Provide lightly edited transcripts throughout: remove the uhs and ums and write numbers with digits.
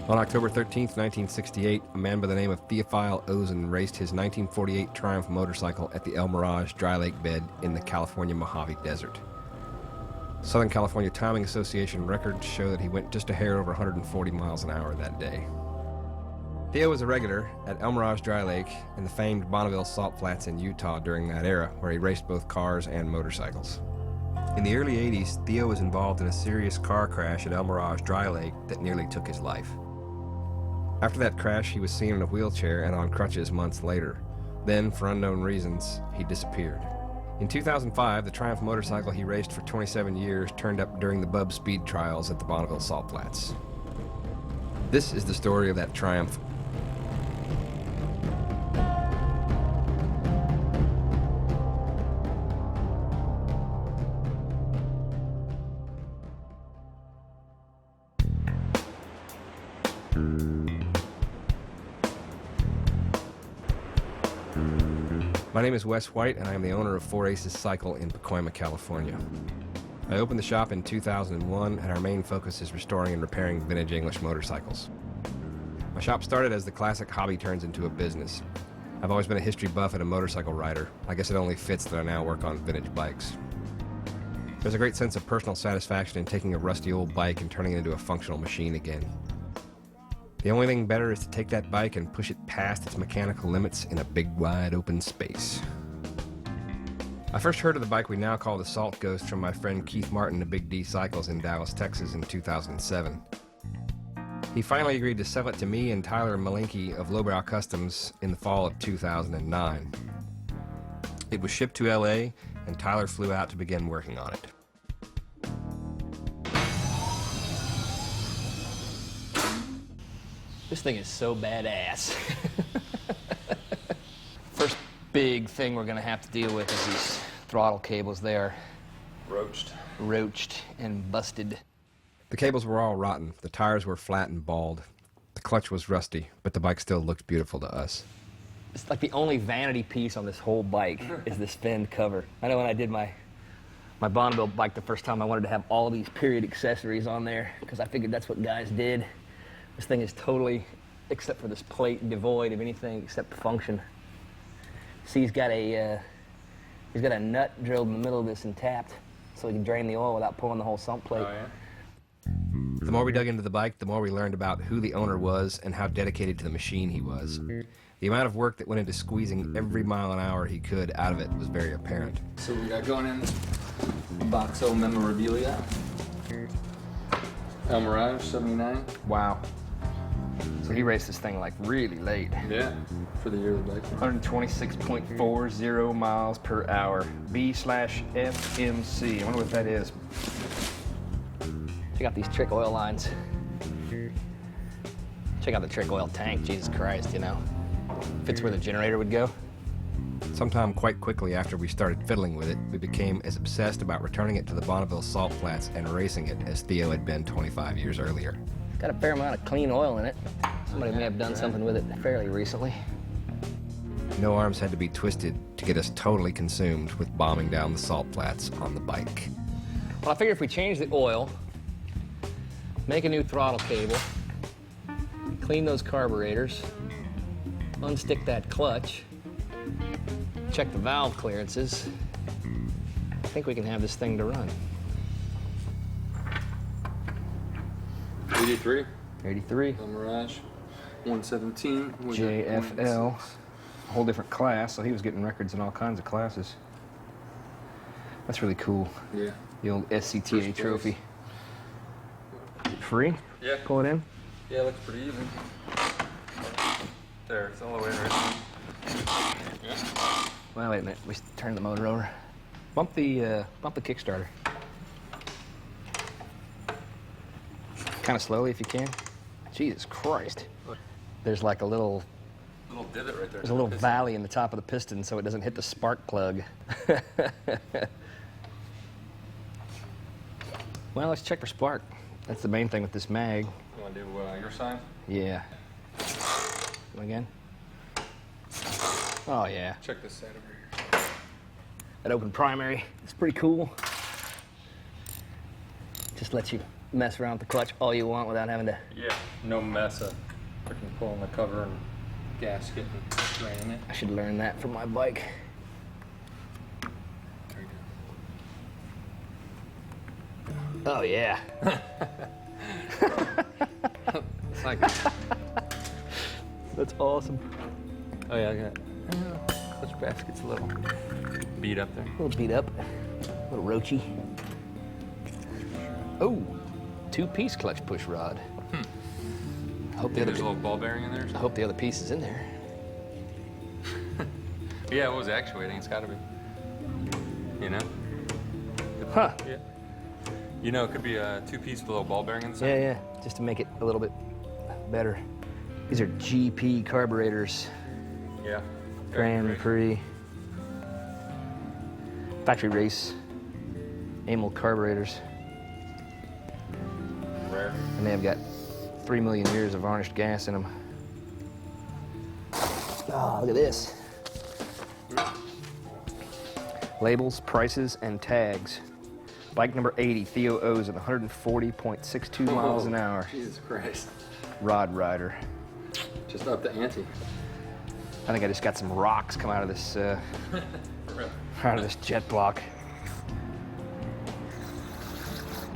On October 13th, 1968, a man by the name of Theophile Ozen raced his 1948 Triumph motorcycle at the El Mirage dry lake bed in the California Mojave Desert. Southern California Timing Association records show that he went just a hair over 140 miles an hour that day. Theo was a regular at El Mirage Dry Lake and the famed Bonneville Salt Flats in Utah during that era, where he raced both cars and motorcycles. In the early 80s, Theo was involved in a serious car crash at El Mirage Dry Lake that nearly took his life. After that crash, he was seen in a wheelchair and on crutches months later. Then, for unknown reasons, he disappeared. In 2005, the Triumph motorcycle he raced for 27 years turned up during the Bub Speed Trials at the Bonneville Salt Flats. This is the story of that Triumph. My name is Wes White, and I am the owner of Four Aces Cycle in Pacoima, California. I opened the shop in 2001, and our main focus is restoring and repairing vintage English motorcycles. My shop started as the classic hobby turns into a business. I've always been a history buff and a motorcycle rider. I guess it only fits that I now work on vintage bikes. There's a great sense of personal satisfaction in taking a rusty old bike and turning it into a functional machine again. The only thing better is to take that bike and push it past its mechanical limits in a big, wide open space. I first heard of the bike we now call the Salt Ghost from my friend Keith Martin of Big D Cycles in Dallas, Texas in 2007. He finally agreed to sell it to me and Tyler Malinke of Lowbrow Customs in the fall of 2009. It was shipped to LA, and Tyler flew out to begin working on it. This thing is so badass. First big thing we're gonna have to deal with is these throttle cables. They are roached and busted. The cables were all rotten, the tires were flat and bald, the clutch was rusty, but the bike still looked beautiful to us. It's like the only vanity piece on this whole bike is this fend cover. I know when I did my Bonneville bike the first time, I wanted to have all these period accessories on there because I figured that's what guys did. This thing is totally, except for this plate, devoid of anything except function. See, he's got a nut drilled in the middle of this and tapped so he can drain the oil without pulling the whole sump plate. Oh, yeah? The more we dug into the bike, the more we learned about who the owner was and how dedicated to the machine he was. The amount of work that went into squeezing every mile an hour he could out of it was very apparent. So we got going in box of memorabilia. El Mirage 79. Wow. So he raced this thing like really late. Yeah, for the year of the bike. 126.40 miles per hour. B/FMC. I wonder what that is. Check out these trick oil lines. Check out the trick oil tank. Jesus Christ, you know. Fits where the generator would go. Sometime quite quickly after we started fiddling with it, we became as obsessed about returning it to the Bonneville Salt Flats and racing it as Theo had been 25 years earlier. Got a fair amount of clean oil in it. Somebody may have done something with it fairly recently. No arms had to be twisted to get us totally consumed with bombing down the salt flats on the bike. Well, I figured if we change the oil, make a new throttle cable, clean those carburetors, unstick that clutch, check the valve clearances, I think we can have this thing to run. 83. 83. El Mirage 117. JFL. A whole different class, so he was getting records in all kinds of classes. That's really cool. Yeah. The old SCTA trophy. Free? Yeah. Pull it in? Yeah, it looks pretty even. There, it's all the way right. Yeah. Well, wait a minute. We turn the motor over. Bump the Kickstarter. Kind of slowly if you can. Jesus Christ. There's like a little divot right there. There's a little valley in the top of the piston so it doesn't hit the spark plug. Well, let's check for spark. That's the main thing with this mag. You want to do your sign? Yeah. Go again. Oh, yeah. Check this side over here. That open primary. It's pretty cool. just lets you mess around with the clutch all you want without having to. Yeah, no mess of freaking pulling the cover and gasket and draining it. I should learn that for my bike. There you Oh yeah. It's like, That's awesome. oh yeah, I got clutch basket's a little beat up there. A little beat up, a little roachy. Oh, 2-piece clutch push rod. I hope the There's a other. little ball bearing in there or I something? hope the other piece is in there. Yeah, it was actuating. It's got to be. You know? Huh. Yeah. You know, it could be a 2-piece with a little ball bearing in the center. Yeah, yeah. Just to make it a little bit better. These are GP carburetors. Yeah. Grand Prix. Factory race. Amyl carburetors. Rare. And they have got 3 million years of varnished gas in them. Oh, look at this. Labels, prices, and tags. Bike number 80, Theo owes at 140.62 miles an hour. Jesus Christ. Rod rider. Just up the ante. I think I just got some rocks come out of this jet block.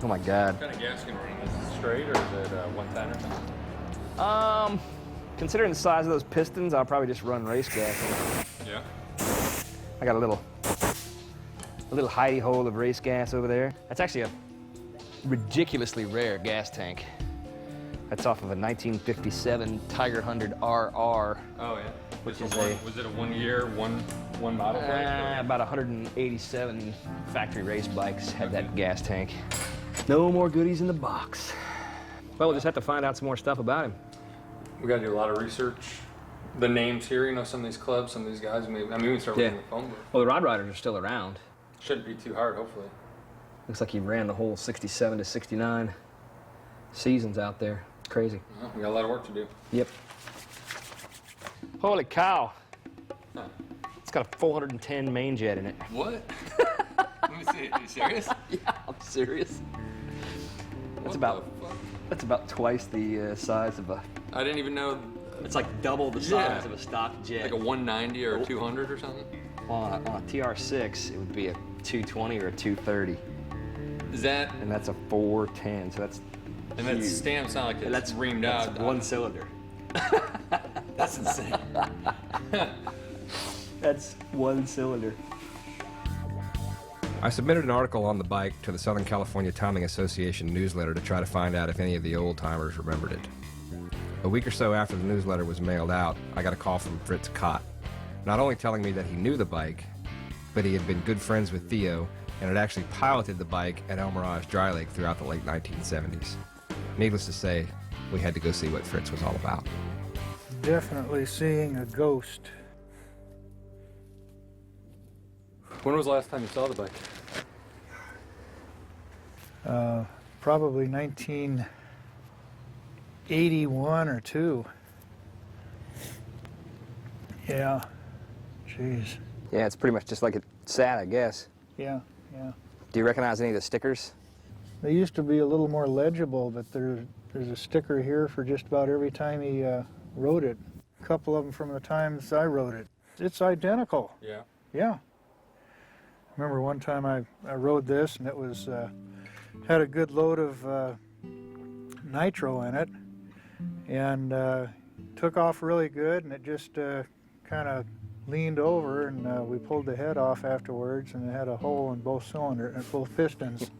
Oh my God. What kind of gas can run? Is it straight or is it 110 or something? Considering the size of those pistons, I'll probably just run race gas. Yeah. I got a little hidey hole of race gas over there. That's actually a ridiculously rare gas tank. That's off of a 1957 Tiger 100 RR. Oh yeah. Which Was is it was it a 1 year, one model plate? or- about 187 factory race bikes had that gas tank. No more goodies in the box. Well, we'll just have to find out some more stuff about him. We got to do a lot of research. The names here, you know, some of these clubs, some of these guys. Maybe, I mean, we can start Yeah. looking at the phone book. Well, the Rod Riders are still around. Shouldn't be too hard, hopefully. Looks like he ran the whole 67 to 69 seasons out there. Crazy. Well, we got a lot of work to do. Yep. Holy cow. Huh. It's got a 410 main jet in it. What? Let me see. Are you serious? Yeah, I'm serious. What about- the fuck? That's about twice the size of a. I didn't even know. It's like double the Yeah. size of a stock jet. Like a 190 or a 200 or something? on a TR6, it would be a 220 or a 230, Is that? and that's a 410. So that's And that huge. stamp sound like it's And that's reamed that's out. one cylinder. That's insane. That's one cylinder. I submitted an article on the bike to the Southern California Timing Association newsletter to try to find out if any of the old timers remembered it. A week or so after the newsletter was mailed out, I got a call from Fritz Kott, not only telling me that he knew the bike, but he had been good friends with Theo and had actually piloted the bike at El Mirage Dry Lake throughout the late 1970s. Needless to say, we had to go see what Fritz was all about. Definitely seeing a ghost. When was the last time you saw the bike? Probably 1981 or 2. Yeah. Jeez. Yeah, it's pretty much just like it sat, I guess. Yeah, yeah. Do you recognize any of the stickers? They used to be a little more legible, but there's a sticker here for just about every time he rode it. A couple of them from the times I rode it. It's identical. Yeah. Yeah. Remember one time I rode this and it was had a good load of nitro in it and took off really good, and it just kind of leaned over, and we pulled the head off afterwards, and it had a hole in both cylinders and both pistons.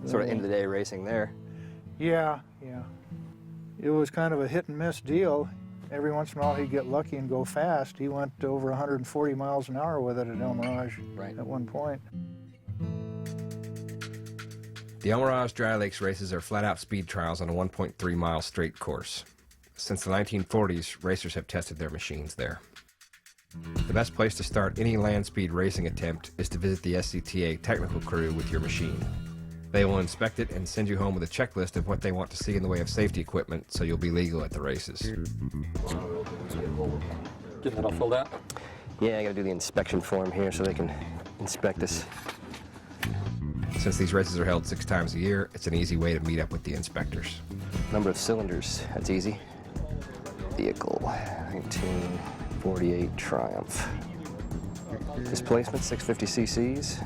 Sort of end of the day racing there. Yeah, yeah. It was kind of a hit and miss deal. Every once in a while he'd get lucky and go fast. He went to over 140 miles an hour with it at El Mirage Right. at one point. The El Mirage Dry Lakes races are flat-out speed trials on a 1.3-mile straight course. Since the 1940s, racers have tested their machines there. The best place to start any land speed racing attempt is to visit the SCTA technical crew with your machine. They will inspect it and send you home with a checklist of what they want to see in the way of safety equipment, so you'll be legal at the races. Get that all filled out? Yeah, I gotta do the inspection form here so they can inspect this Since these races are held 6 times a year, it's an easy way to meet up with the inspectors. Number of cylinders, that's easy. Vehicle, 1948 Triumph. Displacement, 650 cc's.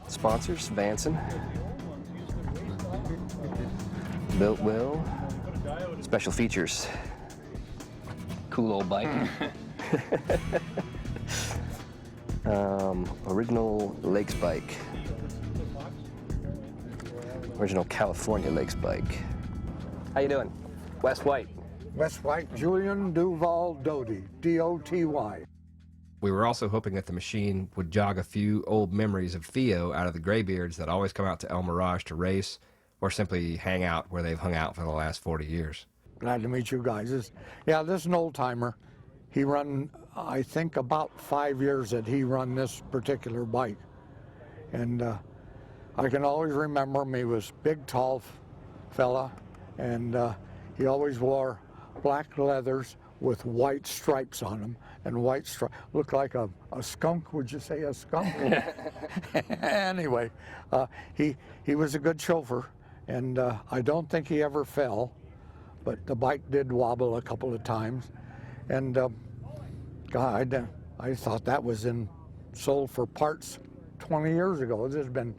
Sponsors, Vanson. Built well. Special features. Cool old bike. Original Lakes bike. Original California Lakes bike. How you doing? Wes White. Wes White, Julian Duval Doty, D-O-T-Y. We were also hoping that the machine would jog a few old memories of Theo out of the graybeards that always come out to El Mirage to race or simply hang out where they've hung out for the last 40 years. Glad to meet you guys. This is an old timer. He run, I think, about 5 years that he run this particular bike. And I can always remember him. He was big, tall fella, and he always wore black leathers with white stripes on them, and white stripes. Looked like a skunk, would you say a skunk? Anyway, he was a good chauffeur, and I don't think he ever fell, but the bike did wobble a couple of times. And God, I thought that was sold for parts 20 years ago. This has been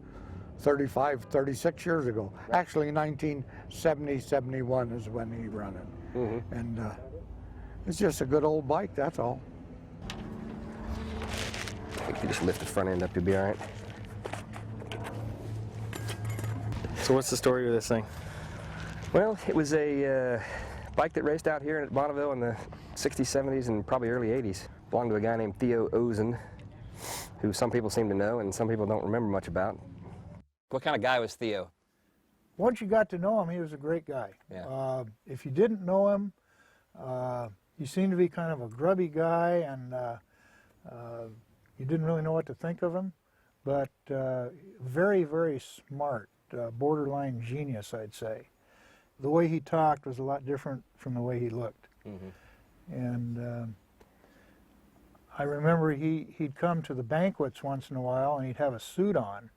35, 36 years ago. Actually, 1970, 71 is when he ran it. Mm-hmm. And it's just a good old bike, that's all. I think if you just lift the front end up, you'll be all right. So what's the story of this thing? Well, it was a bike that raced out here at Bonneville in the 60s, 70s, and probably early 80s. Belonged to a guy named Theo Ozen, who some people seem to know and some people don't remember much about. What kind of guy was Theo? Once you got to know him, he was a great guy. Yeah. If you didn't know him, he seemed to be kind of a grubby guy, and you didn't really know what to think of him, but very, very smart, borderline genius, I'd say. The way he talked was a lot different from the way he looked. Mm-hmm. And I remember he'd come to the banquets once in a while, and he'd have a suit on.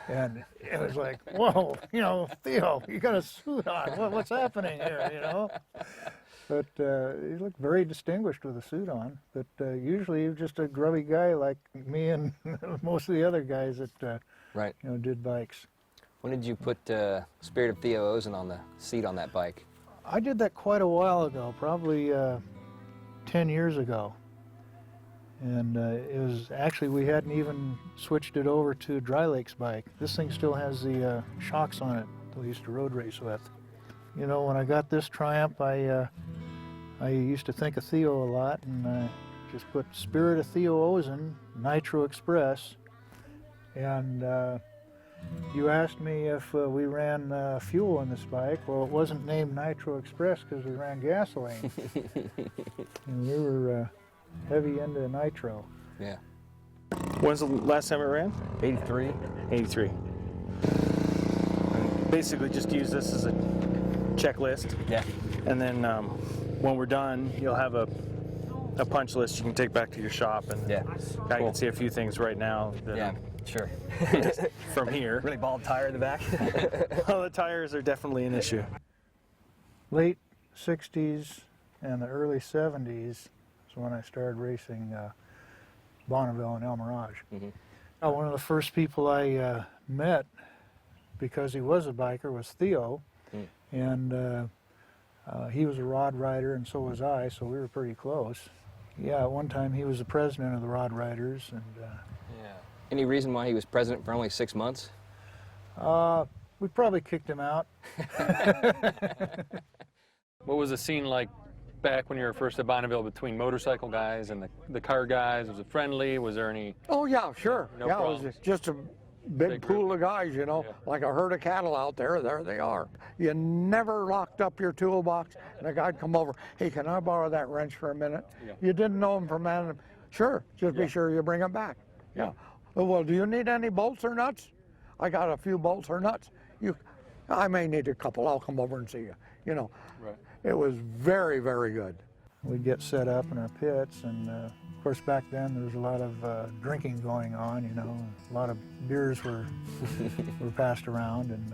And it was like, whoa, Theo, you got a suit on. What's happening here, But he looked very distinguished with a suit on. But usually he was just a grubby guy like me and most of the other guys that right. Did bikes. When did you put Spirit of Theo Ozen on the seat on that bike? I did that quite a while ago, probably 10 years ago. And it was actually, we hadn't even switched it over to Dry Lake's bike. This thing still has the shocks on it that we used to road race with. When I got this Triumph, I used to think of Theo a lot, and just put Spirit of Theo Ozen, Nitro Express. And you asked me if we ran fuel in this bike. Well, it wasn't named Nitro Express because we ran gasoline. And we were heavy into nitro. Yeah. When's the last time it ran? 83. 83. And basically just use this as a checklist. Yeah. And then when we're done, you'll have a punch list you can take back to your shop. And yeah. I can see a few things right now that yeah, sure. from here. Really bald tire in the back? Well, the tires are definitely an issue. Late 60s and the early 70s when I started racing Bonneville and El Mirage. Mm-hmm. One of the first people I met, because he was a biker, was Theo. And he was a rod rider, and so was I, so we were pretty close. Yeah, at one time he was the president of the Rod Riders. And yeah. Any reason why he was president for only 6 months? We probably kicked him out. What was the scene like back when you were first at Bonneville between motorcycle guys and the car guys? Was it friendly? Was there any? Oh yeah, sure. No yeah, problems. It was just a big pool of guys, Yeah. like a herd of cattle out there. There they are. You never locked up your toolbox, and a guy'd come over. Hey, can I borrow that wrench for a minute? Yeah. You didn't know him from Adam. Sure, just be sure you bring him back. Yeah. Well, do you need any bolts or nuts? I got a few bolts or nuts. I may need a couple. I'll come over and see you. Right. It was very, very good. We'd get set up in our pits, and course, back then there was a lot of drinking going on, you know. A lot of beers were passed around, and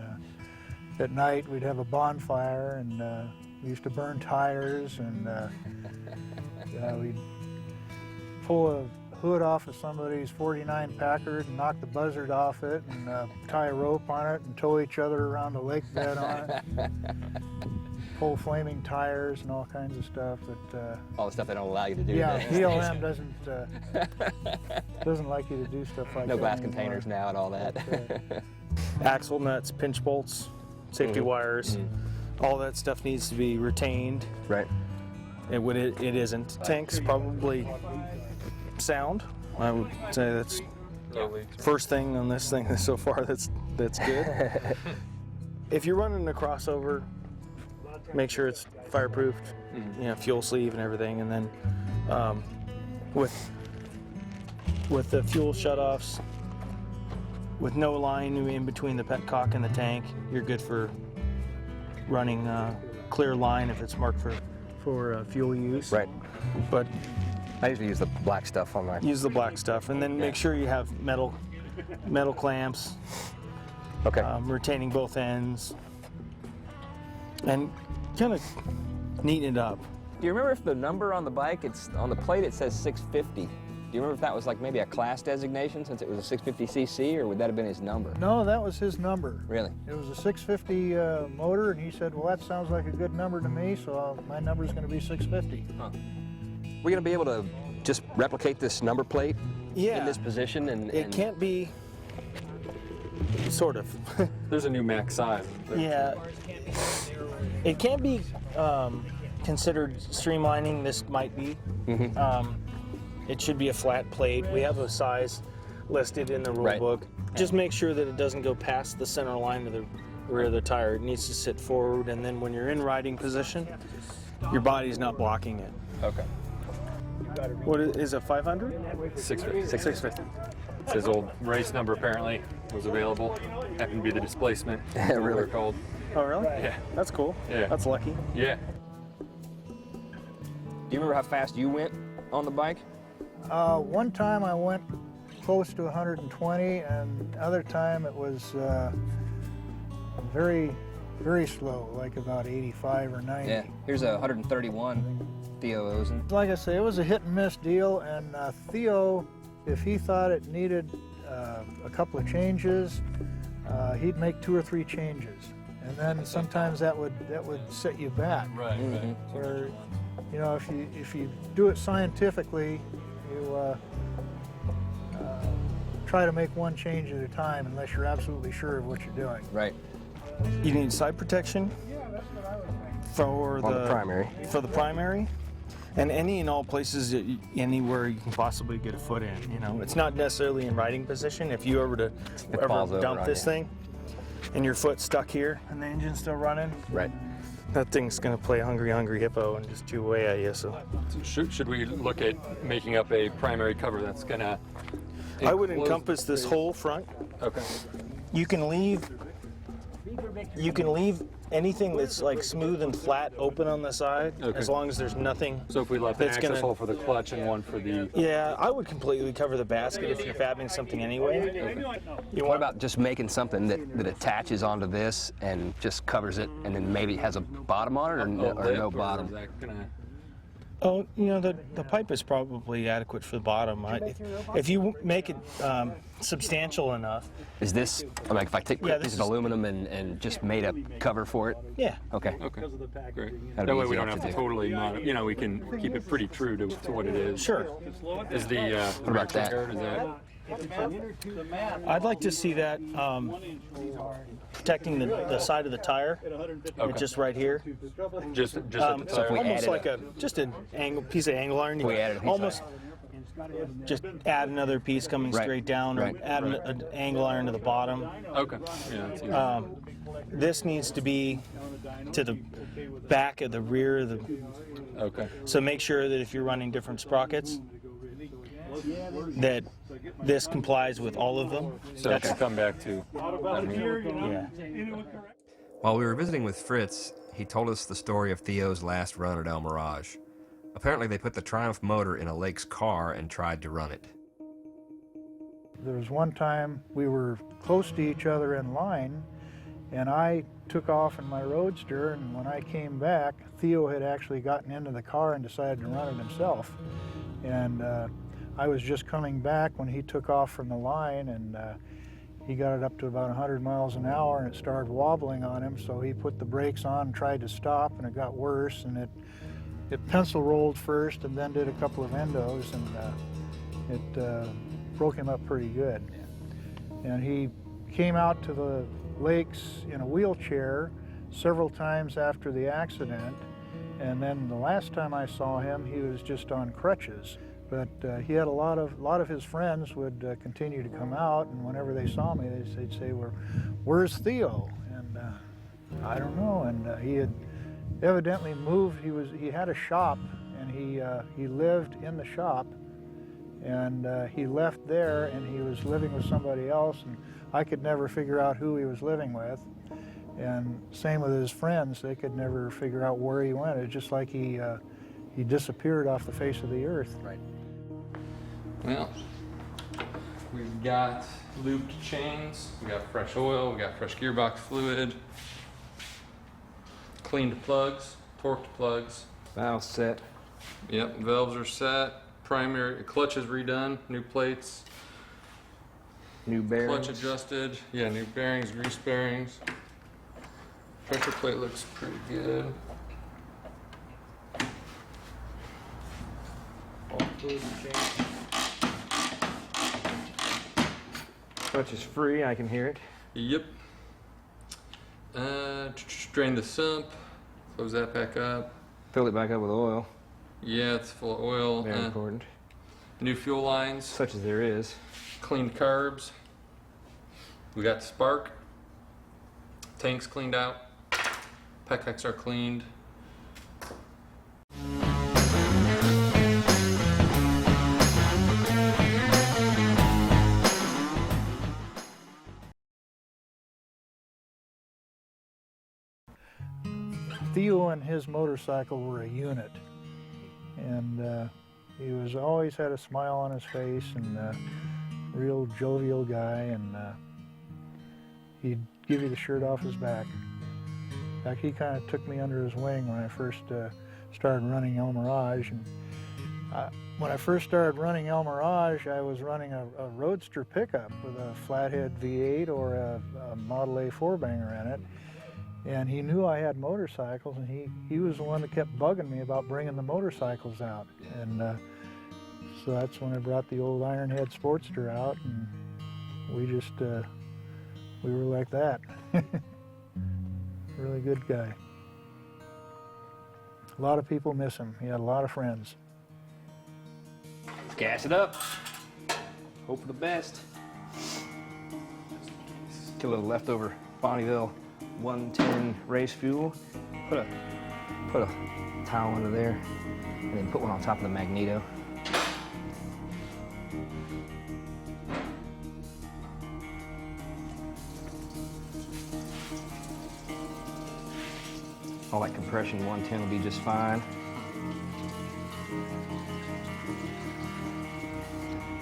at night we'd have a bonfire, and we used to burn tires, and we'd pull a hood off of somebody's 49 Packard and knock the buzzard off it, and tie a rope on it and tow each other around the lake bed on it. Pull flaming tires and all kinds of stuff. But all the stuff they don't allow you to do. yeah, BLM doesn't like you to do stuff like that. No glass anymore. containers now and all that. Axle nuts, pinch bolts, safety wires, all that stuff needs to be retained. Right. It isn't. Tanks probably sound. I would say that's first thing on this thing so far. That's good. If you're running a crossover, make sure it's fireproofed, you know, fuel sleeve and everything, and then with the fuel shutoffs, with no line in between the petcock and the tank, you're good for running clear line if it's marked for fuel use. Right. But I usually use the black stuff on my. use the black stuff, and then make sure you have metal clamps, Okay. retaining both ends, and kind of neaten it up. Do you remember if the number on the bike, it's on the plate, it says 650? Do you remember if that was like maybe a class designation since it was a 650cc, or would that have been his number? No, that was his number. Really? It was a 650 motor, and he said, well, that sounds like a good number to me, so my number is going to be 650. Huh. We're going to be able to just replicate this number plate in this position? It can't be, sort of. There's a new max size. Yeah. It can't be considered streamlining. This might be. It should be a flat plate. We have a size listed in the rule book. Just make sure that it doesn't go past the center line of the rear of the tire. It needs to sit forward, and then when you're in riding position, your body's not blocking it. Okay. What is a 500? 650. 650. It's his old race number apparently was available. Happened to be the displacement. Really? They're called. Oh, really? Yeah. That's cool. Yeah. That's lucky. Yeah. Do you remember how fast you went on the bike? One time I went close to 120, and other time it was very, very slow, like about 85 or 90. Yeah. Here's a 131 Theo Ozen. Like I say, it was a hit and miss deal, and Theo, if he thought it needed a couple of changes, he'd make 2 or 3 changes, and then sometimes that would set you back. Right. Right. Where, you know, if you do it scientifically, you try to make one change at a time, unless you're absolutely sure of what you're doing. Right. You need side protection for On the primary. For the primary, and any and all places anywhere you can possibly get a foot in. You know, it's not necessarily in riding position. If you ever falls over dump on this you. thing, and your foot's stuck here, and the engine's still running, Right. that thing's gonna play hungry hippo and just chew away at you. So Should we look at making up a primary cover that's gonna? I would enclose encompass the this space? whole front. Okay. You can leave anything that's like smooth and flat open on the side, Okay. as long as there's nothing. So if we left an That's access gonna- hole for the clutch and one for the. Yeah, I would completely cover the basket if you're fabbing something anyway. You What want about just making something that attaches onto this and just covers it, and then maybe has a bottom on it, or no Is bottom? that gonna? Oh, you know, the pipe is probably adequate for the bottom. If you make it substantial enough, Is this, I mean, if I take Yeah, a this piece of is- aluminum and just made a cover for it? yeah. Okay. Okay. Great. That'd That be way easy we don't enough have to to do. totally, you know, we can keep it pretty true to what it is. Sure. Is the What about that? Is that? I'd like to see that protecting the side of the tire, just right here. Just at the So if tire. we Almost added like a piece of angle iron. We added a piece of almost just add another piece coming Right. straight down, or Right. add an angle iron to the bottom. Okay. Yeah. That's easy. This needs to be to the back of the rear of the. Okay. So make sure that if you're running different sprockets, that this complies with all of them. So that can come back to. Yeah. While we were visiting with Fritz, he told us the story of Theo's last run at El Mirage. A Apparently they put the Triumph motor in a Lake's car and tried to run it. There was one time we were close to each other in line, and I took off in my Roadster, and when I came back, Theo had actually gotten into the car and decided to run it himself. And I was just coming back when he took off from the line, and he got it up to about 100 miles an hour, and it started wobbling on him, so he put the brakes on and tried to stop, and it got worse, and it pencil rolled first and then did a couple of endos, and it broke him up pretty good. And he came out to the lakes in a wheelchair several times after the accident, and then the last time I saw him he was just on crutches. But he had a lot of his friends would continue to come out, and whenever they saw me they'd say, "Well, where's Theo?" And I don't know. And he had evidently moved. He had a shop, and he lived in the shop, and he left there and he was living with somebody else, and I could never figure out who he was living with. And same with his friends, they could never figure out where he went. It's just like he disappeared off the face of the earth. Right. Well, we've got looped chains, we got fresh oil, we got fresh gearbox fluid, cleaned plugs, torqued plugs. Valve set. Yep, valves are set. Primary clutch is redone, new plates, New bearings. clutch adjusted. Yeah, new bearings, grease bearings. Pressure plate looks pretty good. All fluids changed. Clutch is free, I can hear it. Yep. Drain the sump, close that back up. Fill it back up with oil. Yeah, it's full of oil. Very important. New fuel lines, Such as there is. cleaned carbs. We got spark. Tanks cleaned out. Peckecks are cleaned. Theo and his motorcycle were a unit, and he was always had a smile on his face, and a real jovial guy, and he'd give you the shirt off his back. In fact, he kind of took me under his wing when I first started running El Mirage. And when I first started running El Mirage, I was running a Roadster pickup with a flathead V8 or a Model A 4-banger in it. And he knew I had motorcycles, and he was the one that kept bugging me about bringing the motorcycles out. And so that's when I brought the old Ironhead Sportster out, and we just, we were like that. Really good guy. A lot of people miss him. He had a lot of friends. Gas it up. Hope for the best. Get a little leftover Bonneville 110 race fuel. Put a towel under there, and then put one on top of the magneto. All that compression 110 will be just fine.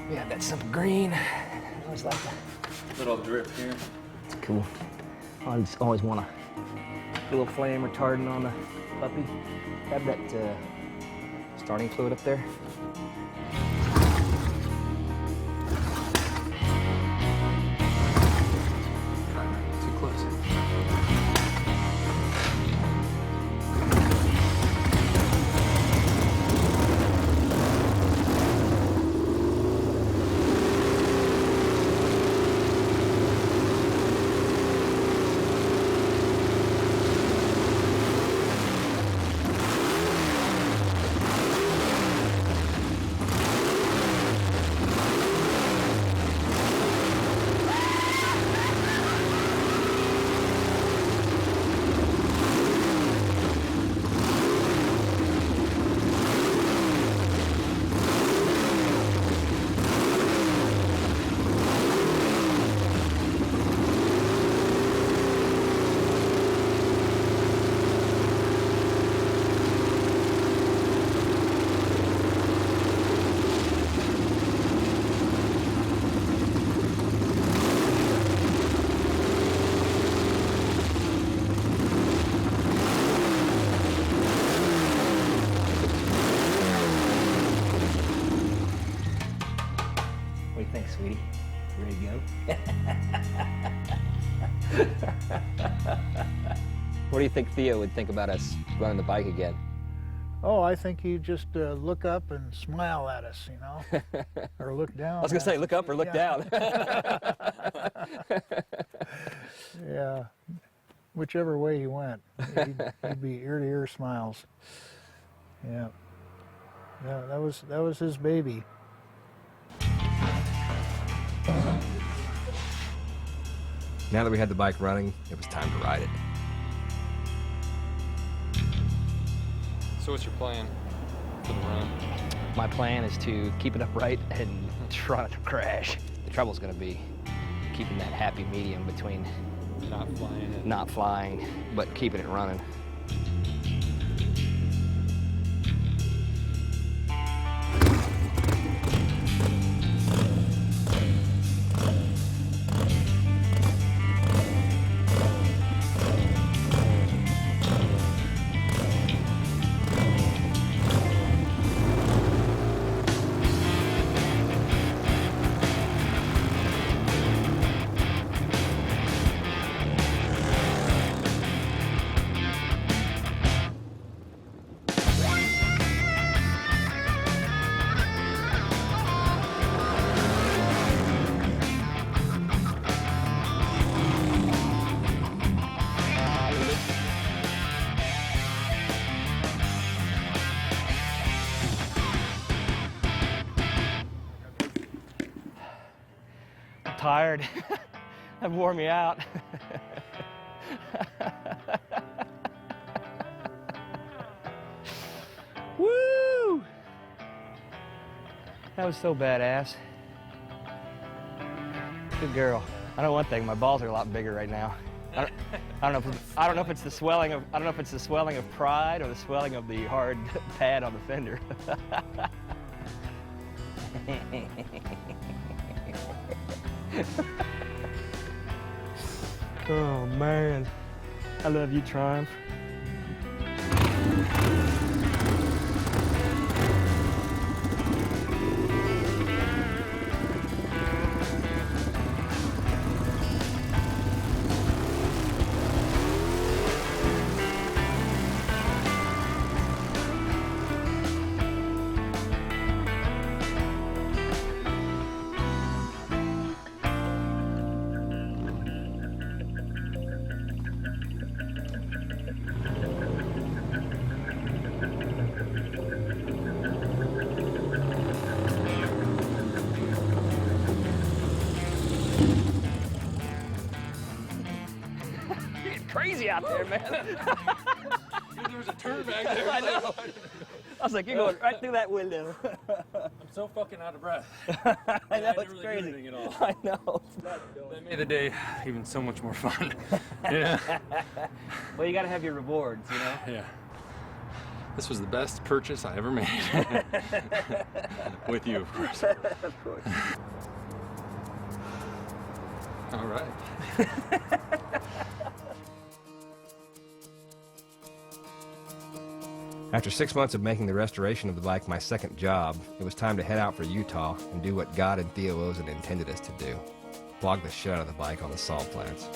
We have that simple green. I always like that. Little drip here. It's cool. I just always want a little flame retardant on the puppy. Have that starting fluid up there. Too close. again. What do you think Theo would think about us running the bike again? Oh, I think he'd just look up and smile at us, you know, or look down. I was going to say, look up or look down. Yeah, whichever way he went, he'd be ear to ear smiles. Yeah, yeah, that was his baby. Now that we had the bike running, it was time to ride it. So what's your plan for the run? My plan is to keep it upright and try not to crash. The trouble's going to be keeping that happy medium between not flying, but keeping it running. Tired. That wore me out. Woo! That was so badass. Good girl. I know one thing, my balls are a lot bigger right now. I don't know if it's the swelling of pride or the swelling of the hard pad on the fender. Oh man, I love you, Triumph. Crazy out there, man. Dude, there was a turn back there. I know. I was like, you're going right through that window. I'm so fucking out of breath. I know, didn't it's really crazy. do anything at all. I know. That made the day even so much more fun. Yeah. Well, you got to have your rewards, you know? Yeah. This was the best purchase I ever made. With you, of course. Of course. All right. After 6 months of making the restoration of the bike my second job, it was time to head out for Utah and do what God and Theo Ozen intended us to do. Flog the shit out of the bike on the Salt Flats.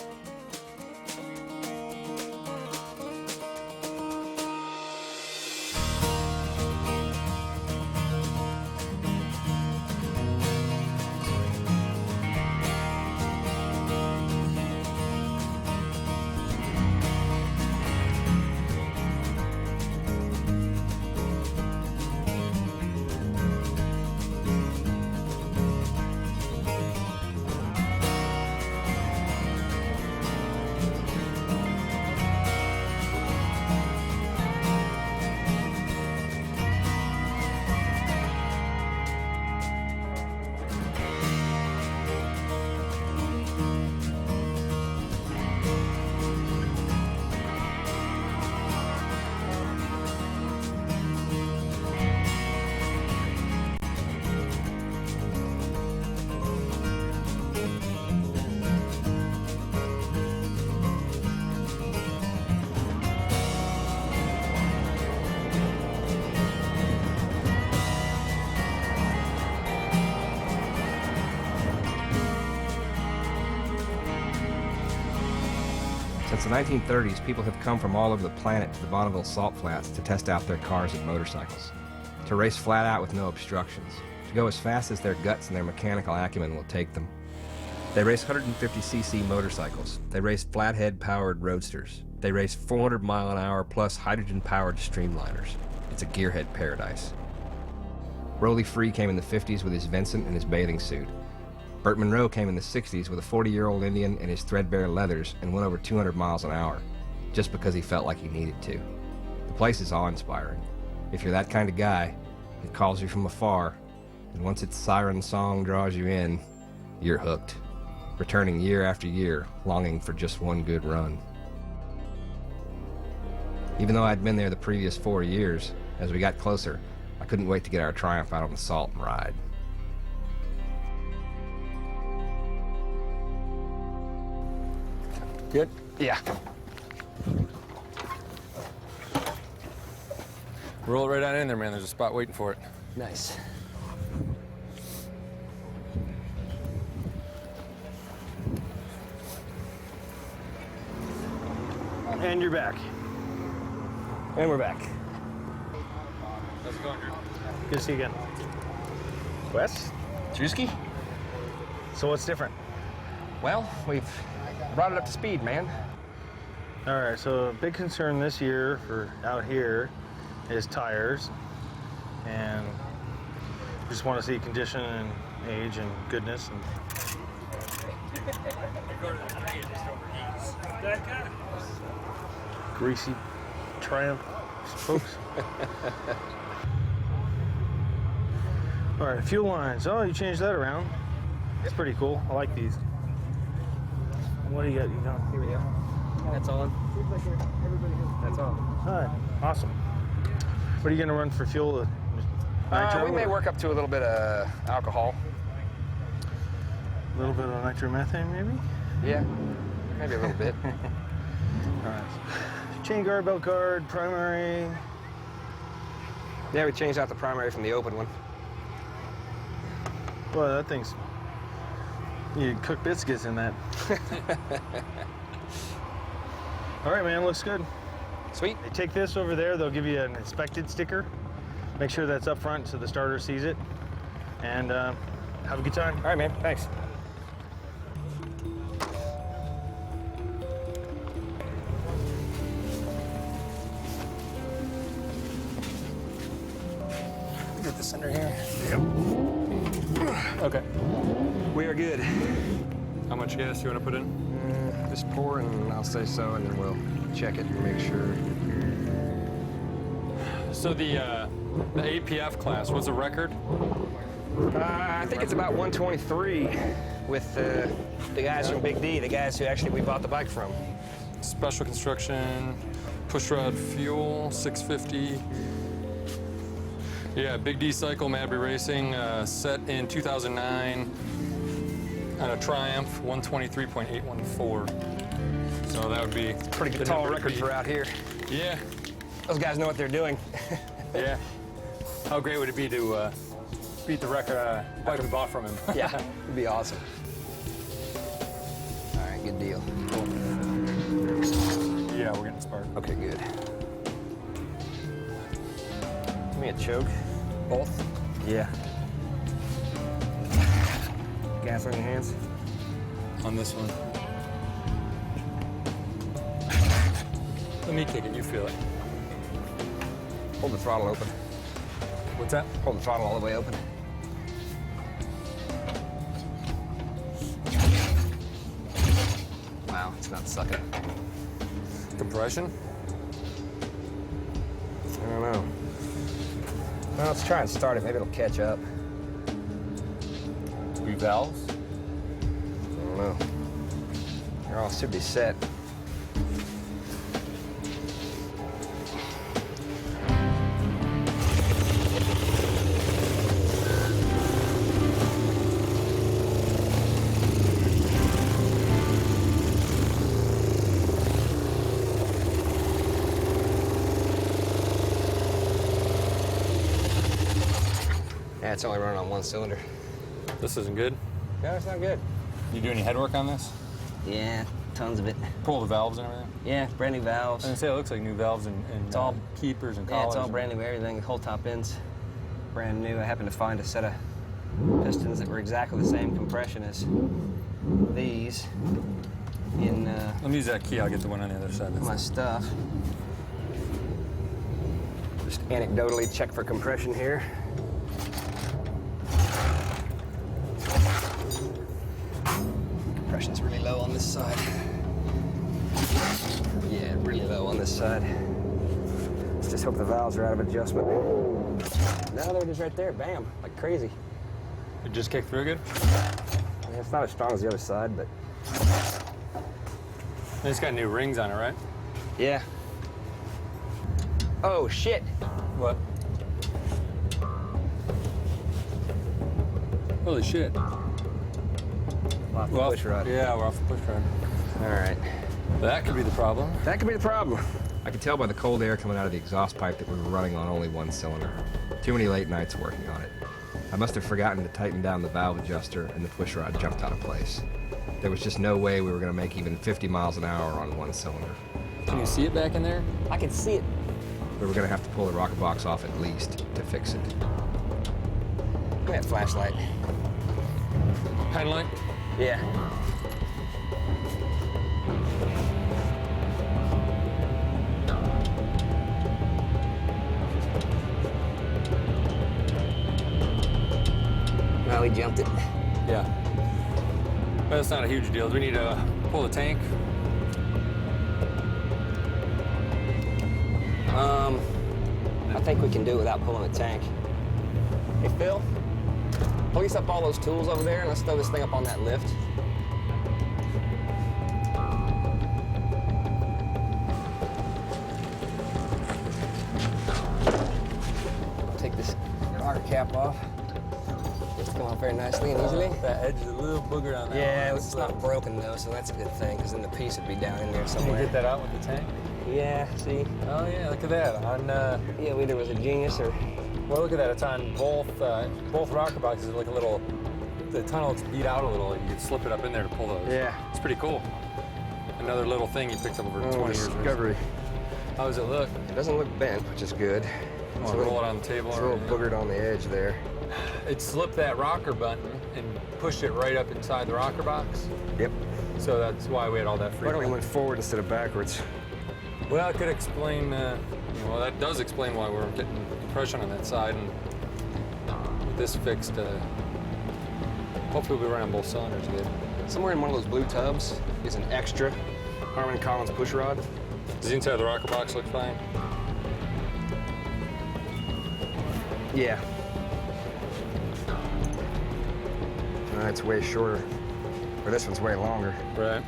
Since the 1930s, people have come from all over the planet to the Bonneville Salt Flats to test out their cars and motorcycles, to race flat out with no obstructions, to go as fast as their guts and their mechanical acumen will take them. They race 150cc motorcycles. They race flathead-powered roadsters. They race 400-mile-an-hour plus hydrogen-powered streamliners. It's a gearhead paradise. Rolly Free came in the 50s with his Vincent and his bathing suit. Burt Monroe came in the 60s with a 40-year-old Indian and his threadbare leathers and went over 200 miles an hour, just because he felt like he needed to. The place is awe-inspiring. If you're that kind of guy, it calls you from afar, and once its siren song draws you in, you're hooked, returning year after year, longing for just one good run. Even though I'd been there the previous 4 years, as we got closer, I couldn't wait to get our Triumph out on the salt and ride. Good? Yeah. Roll it right on in there, man. There's a spot waiting for it. Nice. And you're back. And we're back. How's it going, Drew? Good to see you again. Wes? Drewski? So what's different? Well, we've brought it up to speed, man. All right, so a big concern this year for out here is tires. And we just want to see condition and age and goodness. And greasy Triumph spokes. All right, fuel lines. Oh, you changed that around. It's pretty cool. I like these. What do you got? You got here we go. That's on. That's on. All right, awesome. What are you gonna run for fuel? Nitro? We may work up to a little bit of alcohol. A little bit of nitromethane, maybe? Yeah, maybe a little bit. All right. Chain guard, belt guard, primary. Yeah, we changed out the primary from the open one. Well, that thing's... You cook biscuits in that. All right, man, looks good. Sweet. They take this over there, they'll give you an inspected sticker. Make sure that's up front so the starter sees it. And have a good time. All right, man, thanks. Get this under here. Okay. We are good. How much gas you want to put in? Just pour and I'll say so, and then we'll check it and make sure. So the APF class, what's the record? I think it's about 123 with the guys from Big D, the guys who actually we bought the bike from. Special construction, pushrod fuel, 650. Yeah, Big D cycle, Madbury Racing, set in 2009 on a Triumph, 123.814. So that would be Pretty good tall record for out here. Yeah, Those guys know what they're doing. yeah. How great would it be to beat the record bike we bought from him? Yeah, it'd be awesome. All right, good deal. Yeah, we're getting spark. Okay, good. Give me a choke. Both? Yeah. Gas on your hands. On this one. Let me kick it, you feel it. Hold the throttle open. What's that? Hold the throttle all the way open. Wow, it's not sucking. Compression? I don't know. Well, let's try and start it. Maybe it'll catch up. Three valves? I don't know. They're all should be set. Yeah, it's only running on one cylinder. This isn't good. No, it's not good. You do any head work on this? Yeah, tons of it. Pull the valves and everything? Yeah, brand new valves. I was gonna say, it looks like new valves and It's all keepers and Yeah, collars. it's all brand new. Everything, the whole top end's brand new. I happened to find a set of pistons that were exactly the same compression as these in Let me use that key. I'll get the one on the other side. my stuff. Just anecdotally check for compression here. Compression's really low on this side. Yeah, really low on this side. Let's just hope the valves are out of adjustment. Now they're just right there, bam, like crazy. It just kicked through good? I mean, it's not as strong as the other side, but And it's got new rings on it, right? yeah. Oh, shit. What? Holy shit. Off the push rod. Yeah, we're off the push rod. All right. That could be the problem. That could be the problem. I could tell by the cold air coming out of the exhaust pipe that we were running on only one cylinder. Too many late nights working on it. I must have forgotten to tighten down the valve adjuster and the push rod jumped out of place. There was just no way we were going to make even 50 miles an hour on one cylinder. Can you see it back in there? I can see it. We were going to have to pull the rocker box off at least to fix it. Give me that flashlight. Headlight? Yeah. Well, we jumped it. Yeah. But that's not a huge deal. Do we need to pull the tank? I think we can do it without pulling the tank. Hey, Phil, police up all those tools over there and let's throw this thing up on that lift. Take this rocker cap off. It's come off very nicely and easily. That edge is a little booger on that Yeah, one. it's not broken though, so that's a good thing, because then the piece would be down in there Can you somewhere. get that out with the tank? Yeah, see? Oh yeah, look at that. On Yeah, either was a genius or... well, look at that. It's on both rocker boxes. Like a little, the tunnel's beat out a little. You can slip it up in there to pull those. Yeah. It's pretty cool. Another little thing you picked up over 20 years. discovery. How does it look? It doesn't look bent, which is good. Want to roll it on the table? It's a or little boogered on the edge there. It slipped that rocker button and pushed it right up inside the rocker box. Yep. So that's why we had all that Why freedom. don't we went forward instead of backwards? Well, it could explain, well, that does explain why we're getting compression on that side. And with this fixed, hopefully we'll be running both cylinders good. Somewhere in one of those blue tubs is an extra Harman Collins push rod. Does the inside of the rocker box look fine? Yeah. It's way shorter. Or this one's way longer. Right.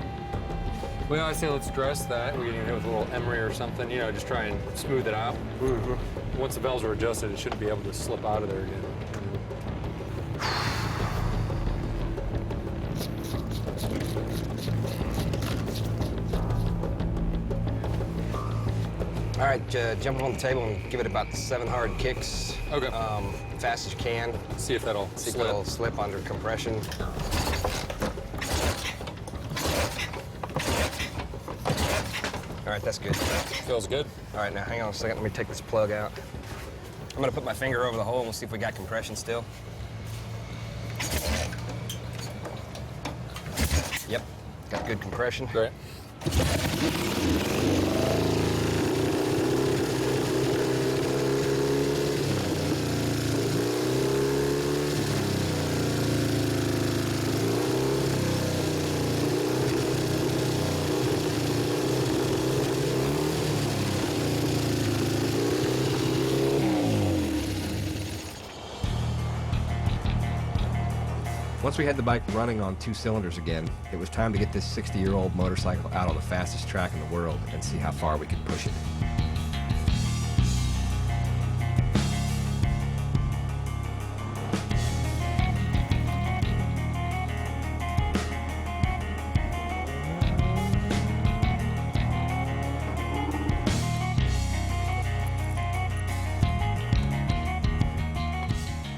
Well, I say let's dress that. We can hit it with a little emery or something, you know, just try and smooth it out. Mm-hmm. Once the valves are adjusted, it shouldn't be able to slip out of there again. All right, jump on the table and give it about 7 hard kicks. Okay. Fast as you can. See if that'll See if slip. it'll slip under compression. All right, that's good. Feels good. All right, now hang on a second. Let me take this plug out. I'm gonna put my finger over the hole and we'll see if we got compression still. Yep, got good compression. Great. Once we had the bike running on 2 cylinders again, it was time to get this 60-year-old motorcycle out on the fastest track in the world and see how far we could push it.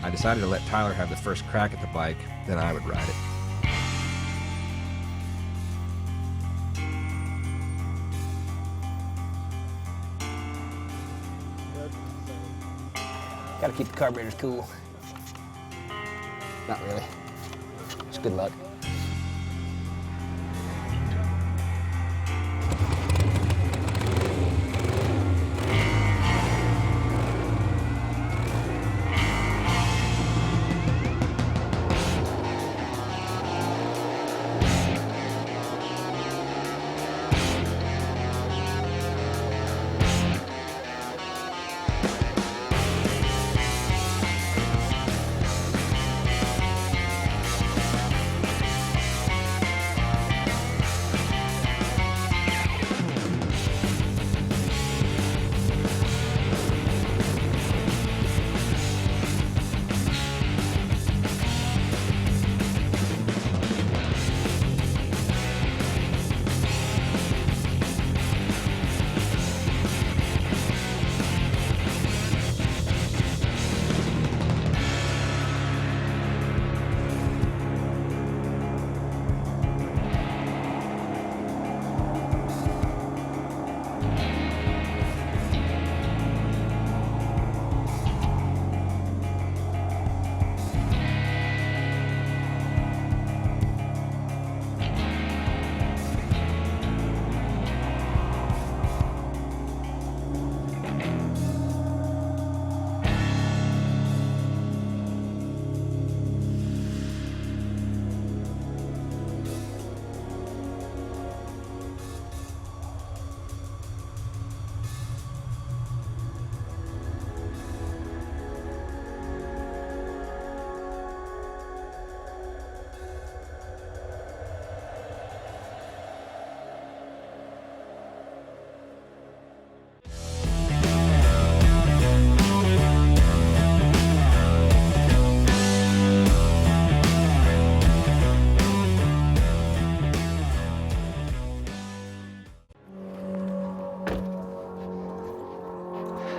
I decided to let Tyler have the first crack at the bike, then I would ride it. Gotta keep the carburetors cool. Not really. Just good luck.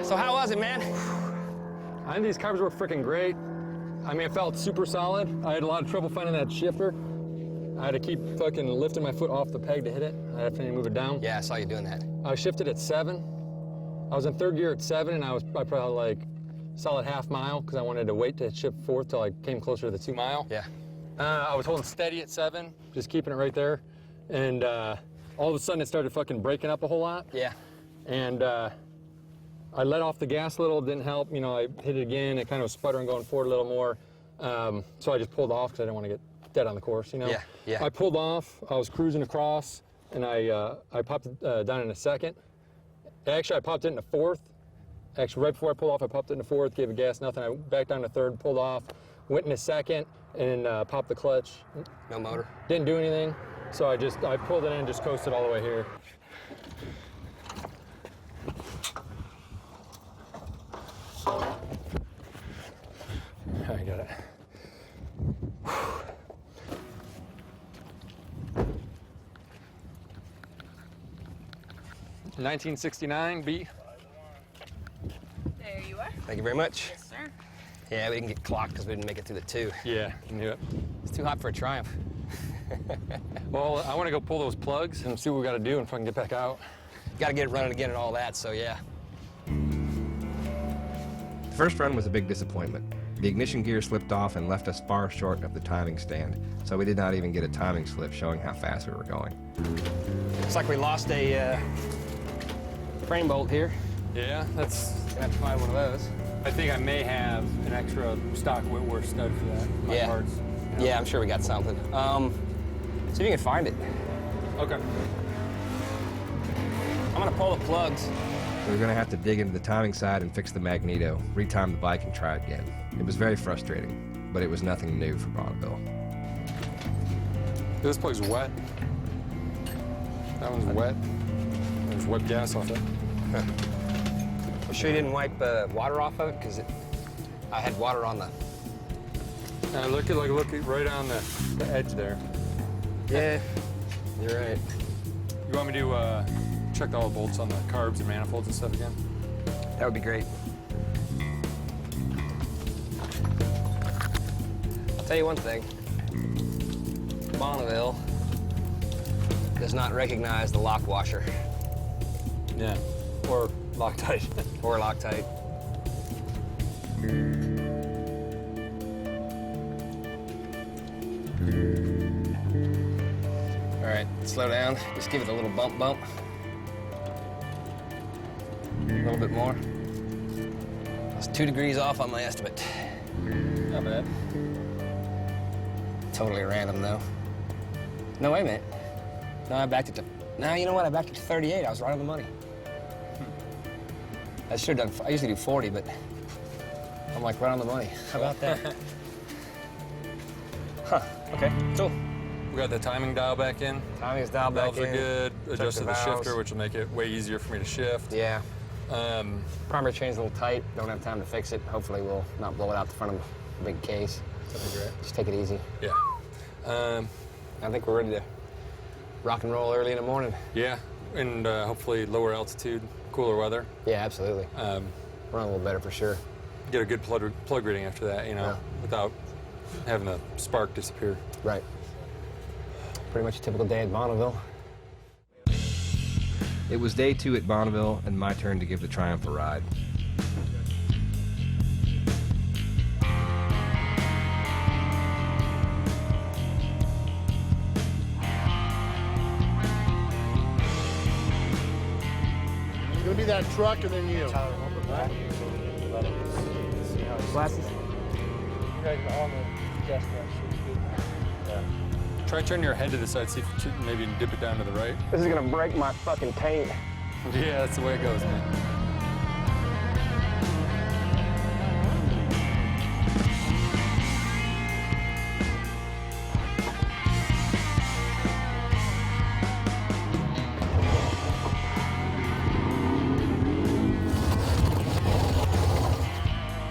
So how was it, man? I think these carbs were freaking great. I mean, it felt super solid. I had a lot of trouble finding that shifter. I had to keep fucking lifting my foot off the peg to hit it. I had to move it down. Yeah, I saw you doing that. I shifted at 7. I was in 3rd gear at 7, and I probably like solid half mile because I wanted to wait to shift 4th till I came closer to the 2 mile. Yeah. I was holding steady at 7, just keeping it right there. And all of a sudden it started fucking breaking up a whole lot. Yeah. And I let off the gas a little, didn't help. You know, I hit it again, it kind of was sputtering going forward a little more. So I just pulled off because I didn't want to get dead on the course, you know? Yeah, yeah. I pulled off, I was cruising across, and I popped it down in a 2nd. Actually, I popped it in a 4th. Actually, right before I pulled off, I popped it in a 4th, gave it gas, nothing. I backed down to 3rd, pulled off, went in a 2nd, and popped the clutch. No motor? Didn't do anything. So I pulled it in and just coasted all the way here. I got it. 1969 B. There you are. Thank you very much. Yes, sir. Yeah, we didn't get clocked because we didn't make it through the 2. Yeah, I knew it. It's too hot for a Triumph. Well, I want to go pull those plugs and see what we got to do and if I can get back out. Got to get it running again and all that, so yeah. The first run was a big disappointment. The ignition gear slipped off and left us far short of the timing stand, so we did not even get a timing slip showing how fast we were going. Looks like we lost a frame bolt here. Yeah, that's. Gonna have to find one of those. I think I may have an extra stock Whitworth stud for that. My Yeah. parts. Yeah, I'm sure we got something. See if you can find it. Okay. I'm gonna pull the plugs. We were going to have to dig into the timing side and fix the magneto, retime the bike, and try again. It was very frustrating, but it was nothing new for Bonneville. This plug's wet. That one's wet. There's wet gas off it. You sure you didn't wipe water off of it? Because I had water on the... Look at right on the edge there. Yeah, you're right. You want me to check all the bolts on the carbs and manifolds and stuff again? That would be great. I'll tell you one thing. Bonneville does not recognize the lock washer. Yeah. Or Loctite. Or Loctite. All right, slow down. Just give it a little bump. A little bit more. I was 2 degrees off on my estimate. Not bad. Totally random, though. No, wait a minute. No, I backed it to... No, you know what? I backed it to 38. I was right on the money. I should have done... I usually do 40, but I'm like right on the money. How about that? Huh, okay, cool. We got the timing dial back in. Timing is dialed back in. Valves are good. Adjusted the valves. shifter, which will make it way easier for me to shift. Yeah. Primary chain's a little tight. Don't have time to fix it. Hopefully we'll not blow it out the front of the big case. That'd be great. Just take it easy. Yeah. I think we're ready to rock and roll early in the morning. Yeah, and hopefully lower altitude, cooler weather. Yeah, absolutely. Run a little better for sure. Get a good plug reading after that, you know, Yeah. without having the spark disappear. Right. Pretty much a typical day at Bonneville. It was day 2 at Bonneville and my turn to give the Triumph a ride. It's gonna be that truck and then you. Glasses? Try turning your head to the side, see if you maybe dip it down to the right. This is gonna break my fucking taint. Yeah, that's the way it goes, man.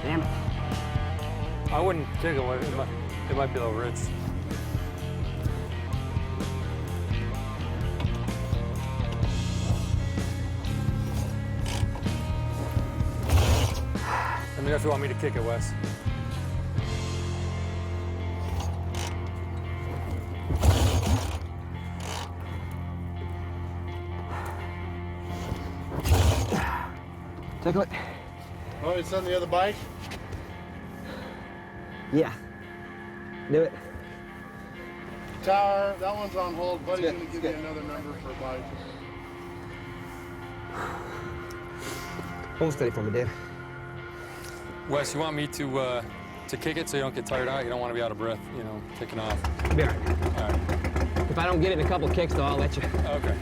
Damn it. I wouldn't take it away. It might be a little ritz. Let me know if you want me to kick it, Wes. Tickle it. Oh, it's on the other bike? Yeah. Do it. Tower, that one's on hold. Buddy's gonna give you another number for a bike. Hold steady for me, Dave. Wes, you want me to kick it so you don't get tired out? You don't want to be out of breath, you know, kicking off. Be all right. All right. If I don't get it in a couple kicks, though, I'll let you. Okay.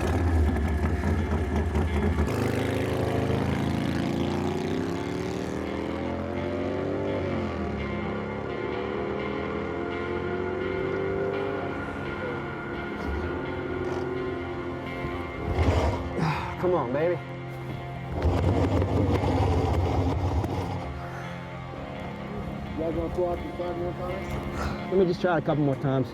Come on, baby. You guys wanna pull out the side more times? Let me just try it a couple more times.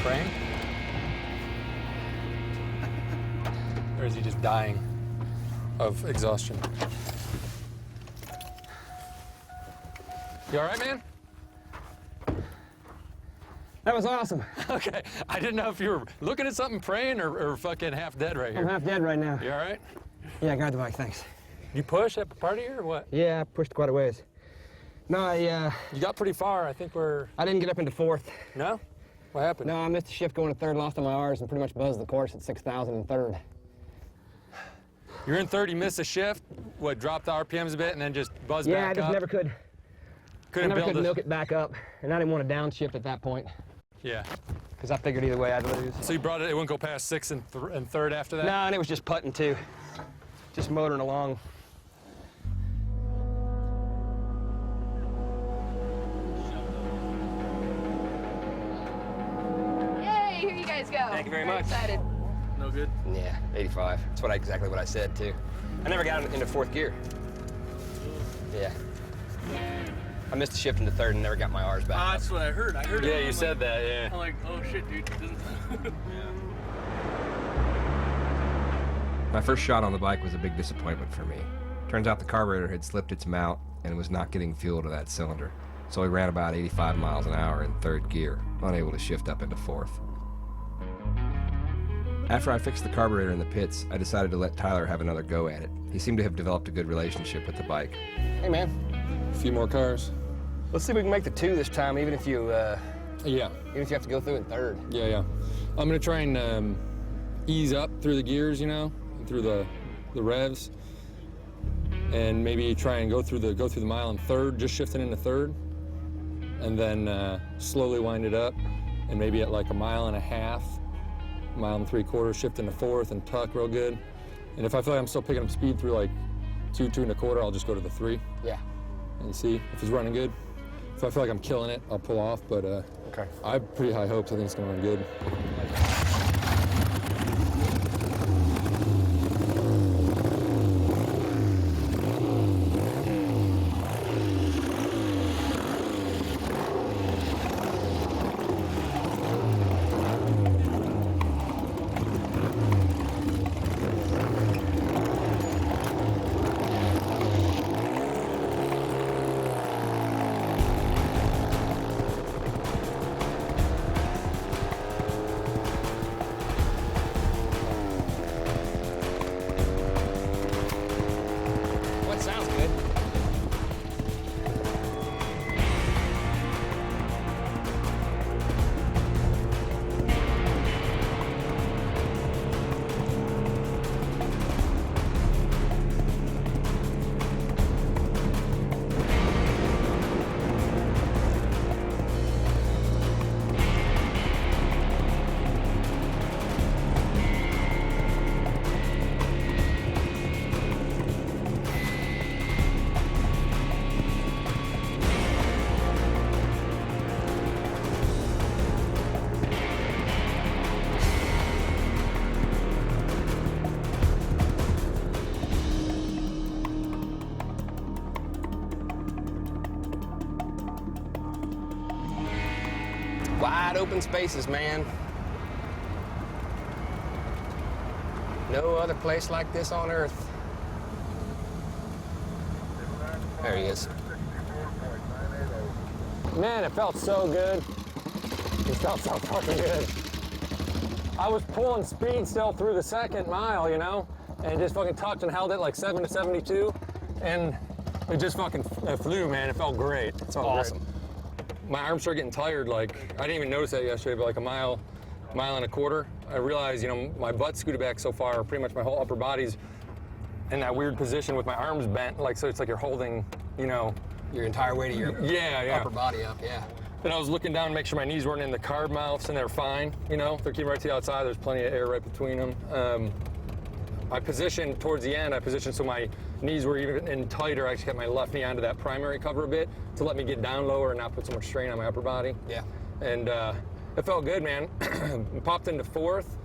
Praying? Or is he just dying of exhaustion? You all right, man? That was awesome. Okay, I didn't know if you were looking at something, praying, or fucking half dead right I'm here. half dead right now. You all right? Yeah, I got the bike, thanks. You push that part of you or what? Yeah, I pushed quite a ways. No, You got pretty far. I think we're... I didn't get up into 4th. No? What happened? No, I missed the shift going to 3rd, lost on my R's, and pretty much buzzed the course at 6,000 in 3rd. You're in 3rd, you missed a shift, what, dropped the RPMs a bit and then just buzzed Yeah, back I just up? never could. I Couldn't never build could it. milk it back up, and I didn't want to downshift at that point. Yeah. because I figured either way I'd lose. So you brought it, it wouldn't go past 6 and third after that? No, and it was just putting too. Just motoring along. Yay, here you guys go. Thank you very much. Excited. No good? Yeah, 85. That's exactly what I said, too. I never got into fourth gear. Yeah. I missed the shift into third and never got my R's back. That's what I heard. I heard it. Yeah, you said that, yeah. I'm like, oh shit, dude. My first shot on the bike was a big disappointment for me. Turns out the carburetor had slipped its mount and was not getting fuel to that cylinder, so we ran about 85 miles an hour in third gear, unable to shift up into fourth. After I fixed the carburetor in the pits, I decided to let Tyler have another go at it. He seemed to have developed a good relationship with the bike. Hey, man. A few more cars. Let's see if we can make the 2 this time, even if you Yeah. even if you have to go through in third. Yeah. I'm gonna try and ease up through the gears, you know, and through the revs, and maybe try and go through the mile in third, just shifting into third, and then slowly wind it up, and maybe at like a mile and a half, mile and 3/4, shift into fourth and tuck real good. And if I feel like I'm still picking up speed through like 2 1/4, I'll just go to the 3 Yeah. and see if it's running good. If I feel like I'm killing it, I'll pull off, but Okay. I have pretty high hopes. I think it's gonna run good. What sounds good? Wide open spaces, man. No other place like this on Earth. There he is. Man, it felt so good. It felt so fucking good. I was pulling speed still through the second mile, you know, and just fucking tucked and held it like 7 to 72, and it just fucking flew, man. It felt great. It felt Awesome. great. My arms started getting tired. Like, I didn't even notice that yesterday, but like a mile and a quarter, I realized, you know, my butt scooted back so far, pretty much my whole upper body's in that weird position with my arms bent, like, so it's like you're holding, you know, Your entire weight of your yeah. upper body up, yeah. Then I was looking down to make sure my knees weren't in the carb mouths, and they're fine, you know? They're keeping right to the outside, there's plenty of air right between them. I positioned, towards the end, so my knees were even in tighter. I actually kept my left knee onto that primary cover a bit to let me get down lower and not put so much strain on my upper body. Yeah. And it felt good, man. Popped into fourth,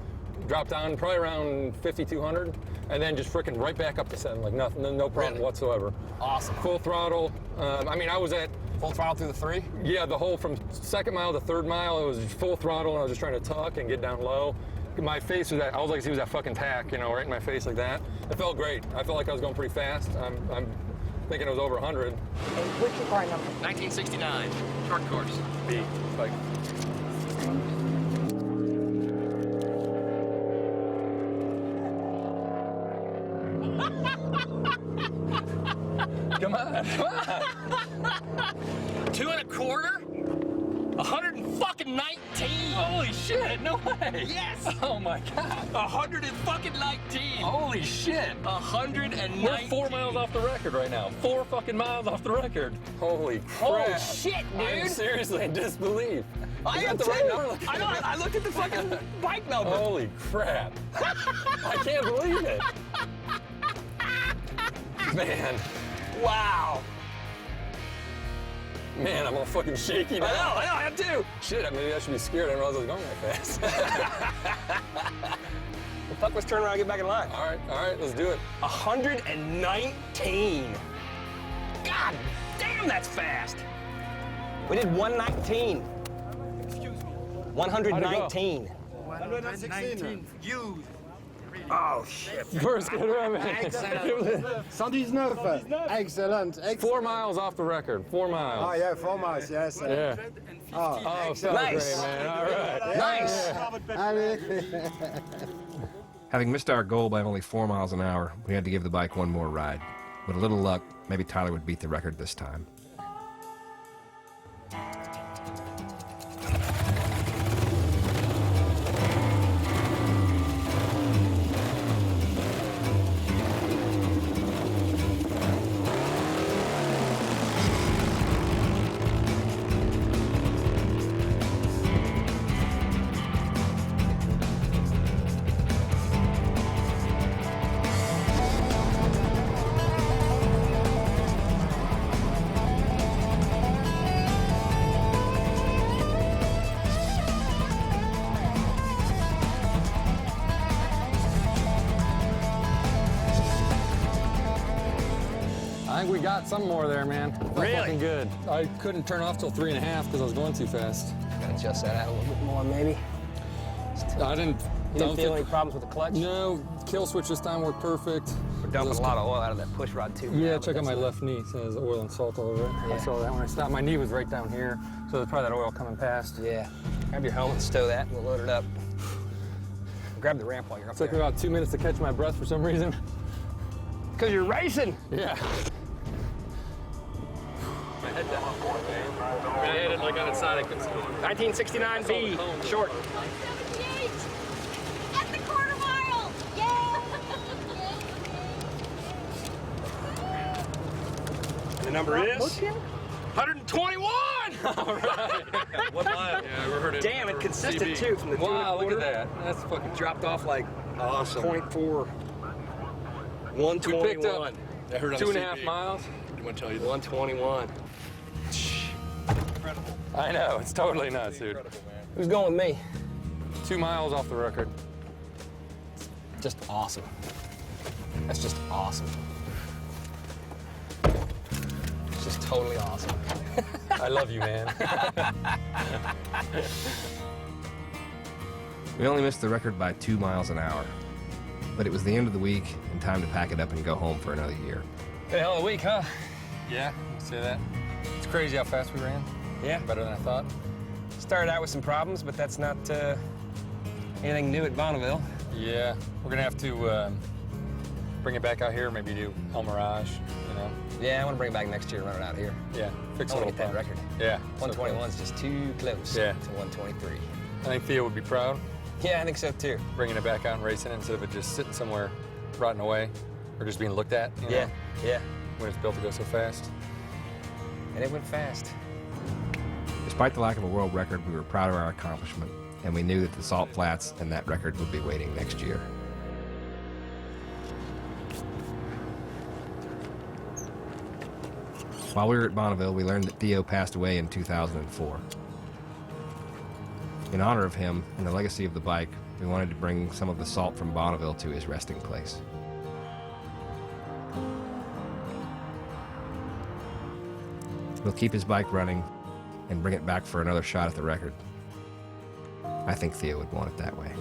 dropped down probably around 5,200, and then just freaking right back up to 7, like nothing, no problem Really? whatsoever. Awesome. Full throttle. I mean, I was at, Full throttle through the 3? yeah, the whole from second mile to third mile, it was full throttle, and I was just trying to tuck and get down low. My face was at, I was like, he was that fucking tack, you know, right in my face like that. It felt great. I felt like I was going pretty fast. I'm thinking it was over 100. What's your car number? 1969, short course. B, like. Come on, come on. 2 1/4? 119. Holy shit, no way. Yes. Oh my God. 119. Holy shit. 119. We're 4 miles off the record right now. 4 fucking miles off the record. Holy crap. Oh shit, I'm dude. seriously in disbelief. I Is am that the too. right number? I know. I looked at the fucking bike number. Holy crap. I can't believe it. Man. Wow. Man, I'm all fucking shaky now. I am too. Shit, maybe I should be scared. I didn't realize I was going that fast. Well, fuck, let's turn around and get back in line. All right, let's do it. 119. God damn, that's fast. We did 119. Excuse me. 119. 119. You. Oh shit. First good run, man. Excellent. 119. Excellent. 4 miles off the record. 4 miles. Oh, yeah, 4 miles, yes. Yeah. Oh, so Nice. great, man. All right. Nice. Having missed our goal by only 4 miles an hour, we had to give the bike one more ride. With a little luck, maybe Tyler would beat the record this time. I think we got some more there, man. Felt Really? fucking good. I couldn't turn off till 3.5 because I was going too fast. Gotta adjust that out a little bit more, maybe. I didn't. You didn't feel any problems with the clutch? No, kill switch this time worked perfect. We're dumping a lot of oil out of that push rod too. Yeah, now, check out but my that's left knee. It says oil and salt all over it. Yeah. I saw that when I stopped. My knee was right down here, so there's probably that oil coming past. not- Yeah. Grab your helmet, stow that, and we'll load it up. Grab the ramp while you're up It took me there. about 2 minutes to catch my breath for some reason. Because you're racing. Yeah. My head down. I had it like on its side. I couldn't see it. 1969B, short. 178 at the quarter mile. Yay! The number is 121. All right. What mile? Yeah, we heard it. Damn, and consistent too from the two Wow, and a look quarter. at that. That's fucking Dropped off like awesome. 0.4. We 121. picked up 2.5 miles. I want to tell you 121. incredible. I know, it's totally nuts, dude. Incredible, man. Who's going with me? 2 miles off the record. Just awesome. That's just awesome. It's just totally awesome. I love you, man. We only missed the record by 2 miles an hour. But it was the end of the week and time to pack it up and go home for another year. Hey, hell of a week, huh? Yeah, you say that. It's crazy how fast we ran. Yeah. Better than I thought. Started out with some problems, but that's not anything new at Bonneville. Yeah, we're gonna have to bring it back out here, maybe do El Mirage, you know? Yeah, I want to bring it back next year and run it out here. Yeah, fix I a want little to get that problem. record. Yeah. so 121 close. is just too close Yeah. to 123. I think Theo would be proud Yeah, I think so too. bringing it back out and racing it instead of it just sitting somewhere rotting away or just being looked at, you know, Yeah, yeah. when it's built to go so fast. And it went fast. Despite the lack of a world record, we were proud of our accomplishment, and we knew that the Salt Flats and that record would be waiting next year. While we were at Bonneville, we learned that Theo passed away in 2004. In honor of him and the legacy of the bike, we wanted to bring some of the salt from Bonneville to his resting place. We'll keep his bike running and bring it back for another shot at the record. I think Theo would want it that way.